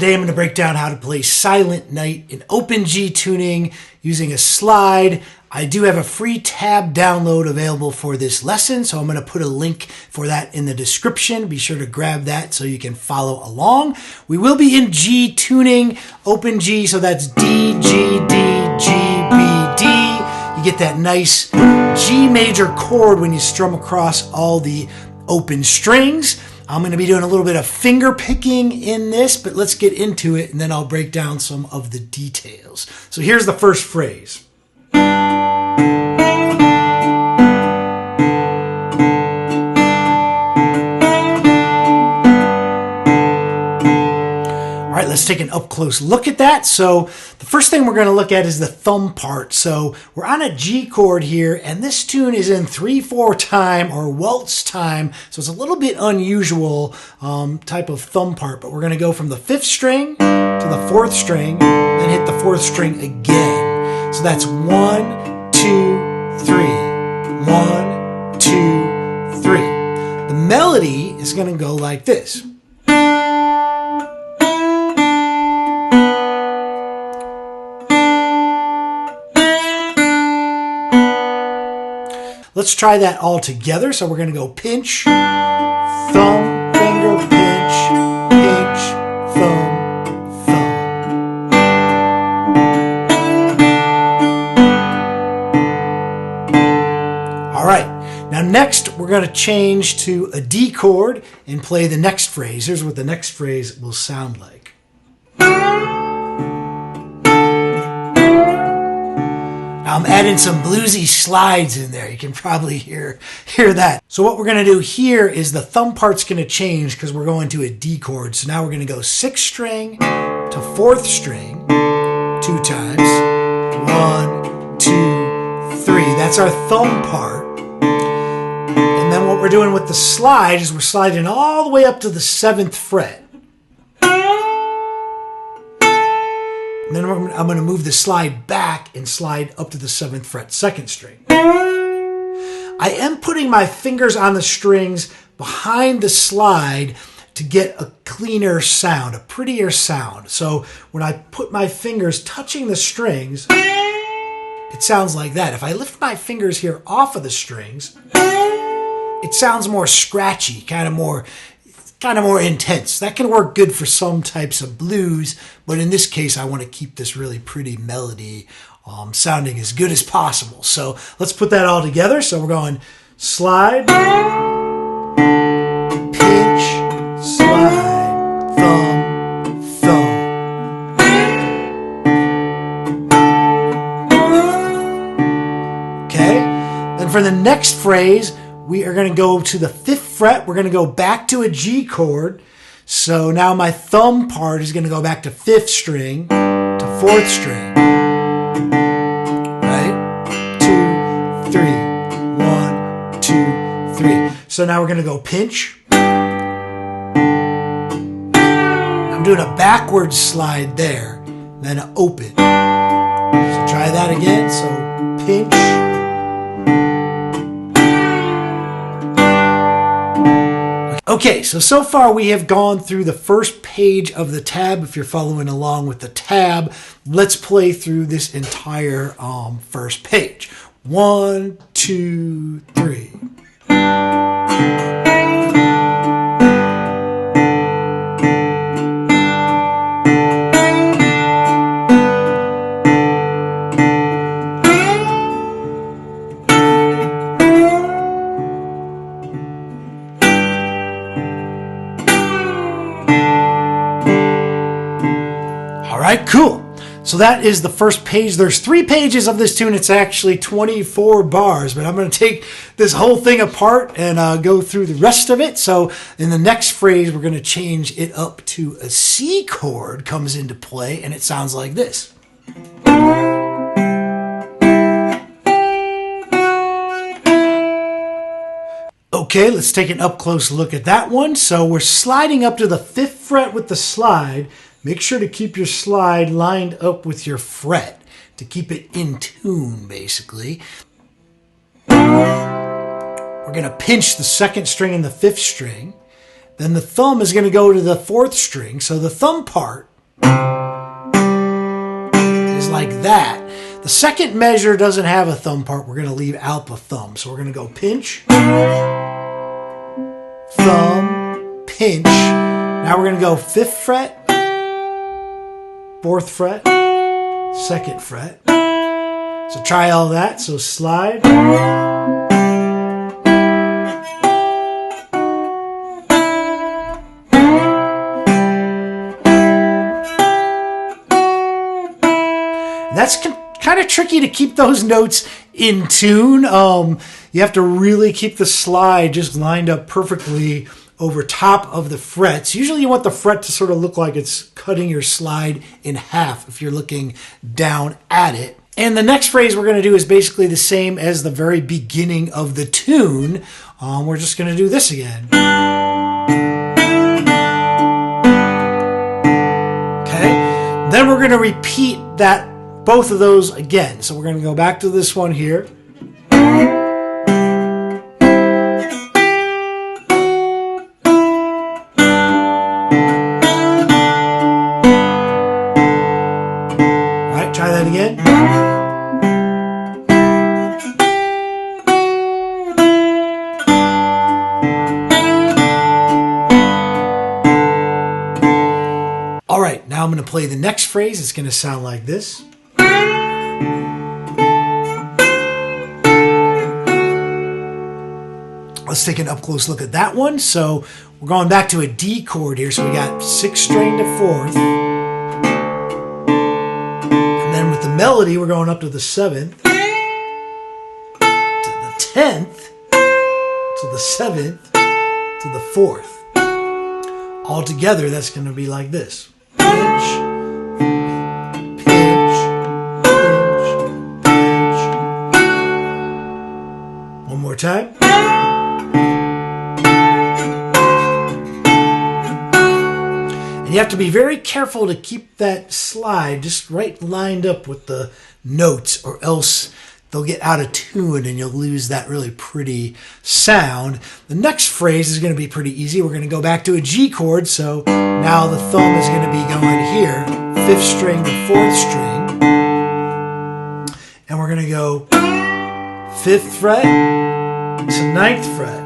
Today I'm going to break down how to play Silent Night in open G tuning using a slide. I do have a free tab download available for this lesson, so I'm going to put a link for that in the description. Be sure to grab that so you can follow along. We will be in G tuning, open G, so that's D, G, D, G, B, D. You get that nice G major chord when you strum across all the open strings. I'm going to be doing a little bit of finger picking in this, but let's get into it and then I'll break down some of the details. So here's the first phrase. All right, let's take an up-close look at that. So the first thing we're going to look at is the thumb part. So we're on a G chord here, and this tune is in 3/4 time or waltz time. So it's a little bit unusual type of thumb part, but we're going to go from the 5th string to the 4th string, then hit the 4th string again. So that's 1, 2, 3. 1, 2, 3. The melody is going to go like this. Let's try that all together. So we're going to go pinch, thumb, finger, pinch, pinch, thumb, thumb. All right. Now next, we're going to change to a D chord and play the next phrase. Here's what the next phrase will sound like. I'm adding some bluesy slides in there. You can probably hear that. So what we're going to do here is the thumb part's going to change because we're going to a D chord. So now we're going to go 6th string to 4th string 2 times. 1, 2, 3. That's our thumb part. And then what we're doing with the slide is we're sliding all the way up to the 7th fret. And then I'm going to move the slide back and slide up to the 7th fret, 2nd string. I am putting my fingers on the strings behind the slide to get a cleaner sound, a prettier sound. So when I put my fingers touching the strings, it sounds like that. If I lift my fingers here off of the strings, it sounds more scratchy, kind of more intense. That can work good for some types of blues, but in this case, I want to keep this really pretty melody sounding as good as possible. So let's put that all together. So we're going slide, pinch, slide, thumb, thumb. Okay, then for the next phrase, we are going to go to the 5th fret. We're going to go back to a G chord. So now my thumb part is going to go back to 5th string to 4th string. Right? 2, 3. 1, 2, 3. So now we're going to go pinch. I'm doing a backwards slide there, then an open. So try that again. So pinch. Okay, so far we have gone through the first page of the tab. If you're following along with the tab, let's play through this entire first page. 1, 2, 3. All right, cool. So that is the first page. There's 3 pages of this tune. It's actually 24 bars, but I'm going to take this whole thing apart and go through the rest of it. So in the next phrase, we're going to change it up to a C chord comes into play, and it sounds like this. Okay, let's take an up-close look at that one. So we're sliding up to the 5th fret with the slide. Make sure to keep your slide lined up with your fret to keep it in tune, basically. We're going to pinch the 2nd string and the 5th string. Then the thumb is going to go to the 4th string. So the thumb part is like that. The second measure doesn't have a thumb part. We're going to leave out the thumb. So we're going to go pinch, thumb, pinch. Now we're going to go 5th fret, 4th fret, 2nd fret. So try all that. So slide. That's kind of tricky to keep those notes in tune. You have to really keep the slide just lined up perfectly over top of the frets. Usually you want the fret to sort of look like it's cutting your slide in half if you're looking down at it. And the next phrase we're going to do is basically the same as the very beginning of the tune. We're just going to do this again. Okay. Then we're going to repeat both of those again. So we're going to go back to this one here. All right, try that again. All right, now I'm going to play the next phrase. It's going to sound like this. Let's take an up-close look at that one. So we're going back to a D chord here. So we got 6th string to 4th. And then with the melody, we're going up to the 7th, to the 10th, to the 7th, to the 4th. All together, that's going to be like this. Pinch, pinch, pinch, pinch. One more time. And you have to be very careful to keep that slide just right lined up with the notes, or else they'll get out of tune and you'll lose that really pretty sound. The next phrase is going to be pretty easy. We're going to go back to a G chord. So now the thumb is going to be going here, 5th string to 4th string. And we're going to go 5th fret to 9th fret.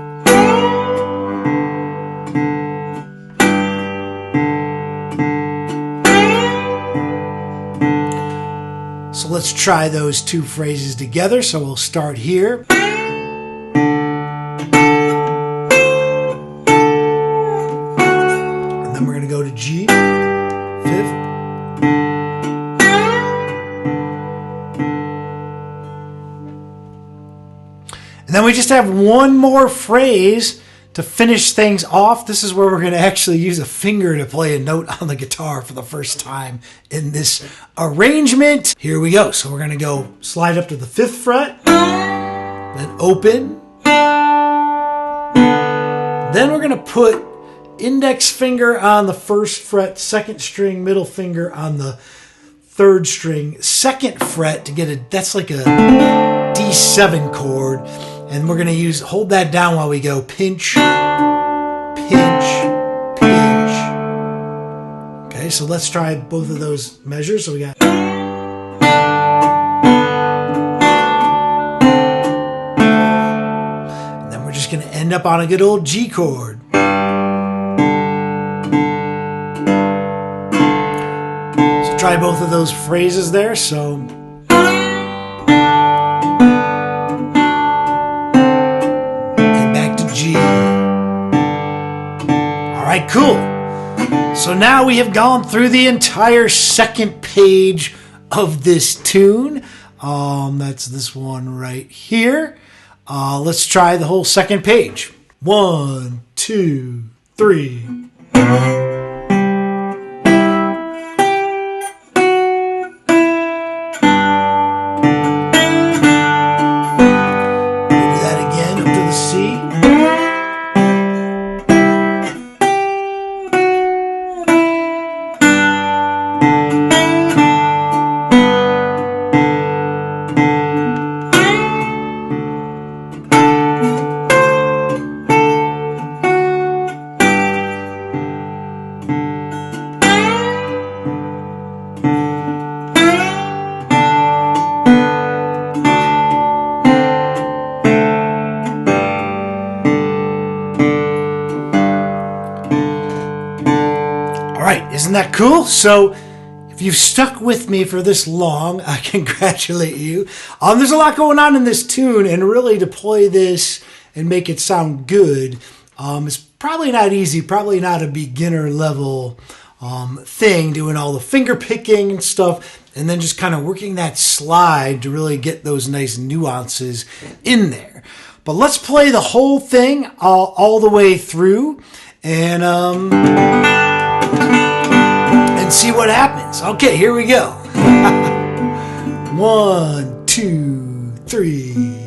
So let's try those two phrases together. So we'll start here. And then we're going to go to G, 5th. And then we just have one more phrase to finish things off. This is where we're going to actually use a finger to play a note on the guitar for the first time in this arrangement. Here we go. So we're going to go slide up to the 5th fret, then open. Then we're going to put index finger on the 1st fret, 2nd string, middle finger on the 3rd string, 2nd fret to get that's like a D7 chord. And we're going to hold that down while we go pinch, pinch, pinch. Okay, so let's try both of those measures. So we got. And then we're just going to end up on a good old G chord. So try both of those phrases there. So. G. All right, cool. So now we have gone through the entire second page of this tune. That's this one right here. Let's try the whole second page. 1, 2, 3. Isn't that cool? So if you've stuck with me for this long, I congratulate you. There's a lot going on in this tune, and really to play this and make it sound good, it's probably not easy, probably not a beginner level thing, doing all the finger picking and stuff, and then just kind of working that slide to really get those nice nuances in there. But let's play the whole thing all the way through and see what happens. Okay, here we go. 1, 2, 3.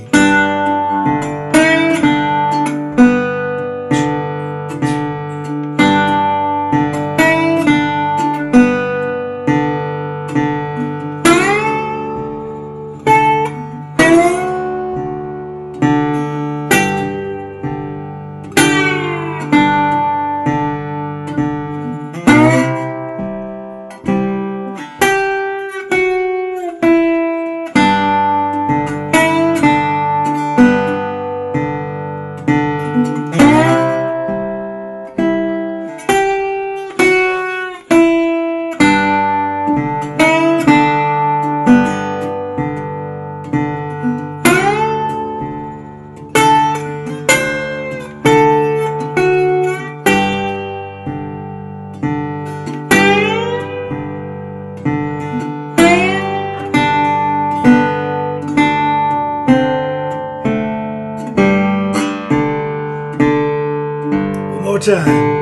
More time.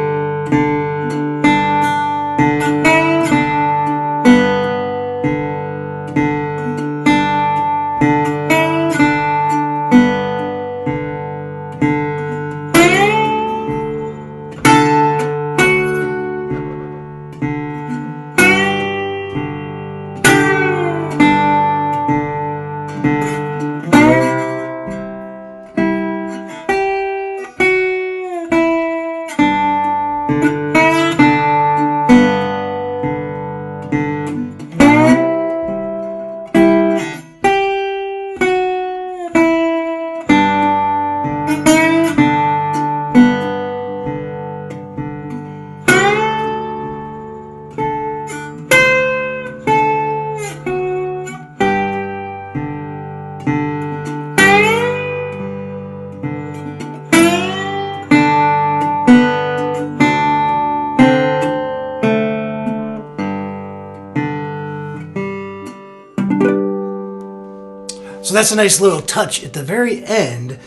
So that's a nice little touch at the very end.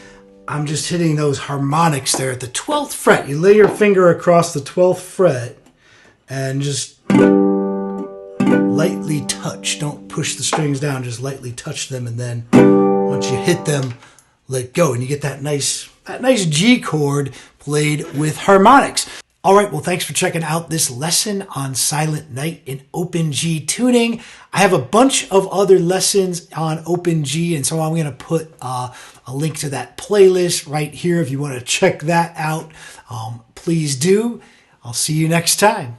I'm just hitting those harmonics there at the 12th fret. You lay your finger across the 12th fret and just lightly touch. Don't push the strings down, just lightly touch them, and then once you hit them, let go, and you get that nice G chord played with harmonics. All right, well, thanks for checking out this lesson on Silent Night in Open G tuning. I have a bunch of other lessons on Open G, and so I'm going to put a link to that playlist right here if you want to check that out. Please do. I'll see you next time.